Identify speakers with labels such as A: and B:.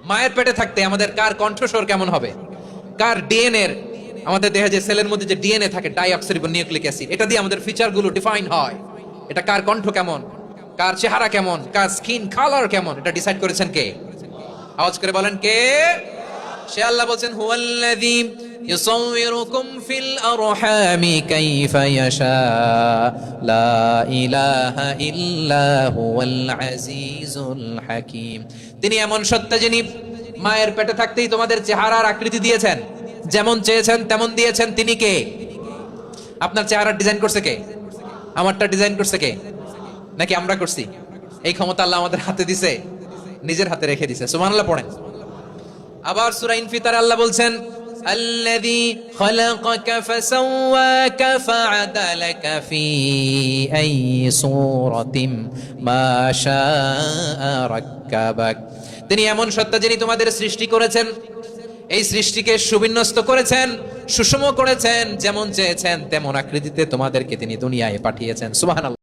A: মায়ের পেটে থাকতে আমাদের কার কণ্ঠস্বর কেমন হবে, কার ডিএনএ এর, আমাদের দেহে যে সেলের মধ্যে যে ডিএনএ থাকে ডাইঅক্সিরিবোনিউক্লিক অ্যাসিড, এটা দিয়ে আমাদের ফিচার গুলো ডিফাইন হয়। এটা কার কণ্ঠ কেমন, কার চেহারা কেমন, কার স্কিন কালার কেমন, এটা ডিসাইড করেছেন কে? আওয়াজ করে বলেন কে? সে আল্লাহ বলছেন হুয়াল্লাযী ইউসাউয়িরুকুম ফিল আরহামি কাইফা ইয়াশা লা ইলাহা ইল্লা হুয়াল আজিজুল হাকীম। তিনি এমন সত্তা যিনি মায়ের পেটে থাকতেই তোমাদের চেহারার আকৃতি দিয়েছেন, যেমন চেয়েছেন তেমন দিয়েছেন। তিনি কে? আপনার চেহারা ডিজাইন করছে কে? আমারটা ডিজাইন করছে কে? নাকি আমরা করছি? এই ক্ষমতা আল্লাহ আমাদের হাতে দিছে, নিজের হাতে রেখে দিছে। সুবহানাল্লাহ পড়েন। আবার সূরা ইনফিতারে আল্লাহ বলছেন আল্লাযী খালাকাকা ফাসাওয়াকা ফাআদালাকা ফি আইয়ি সূরাতিন মা শাআ রাক্কাবাক। তিনি এমন সত্তা যিনি তোমাদের সৃষ্টি করেছেন, এই সৃষ্টিকে সুবিন্যস্ত করেছেন, সুষম করেছেন, যেমন চেয়েছেন তেমন আকৃতিতে তোমাদেরকে তিনি দুনিয়ায় পাঠিয়েছেন। সুবহানাল্লাহ।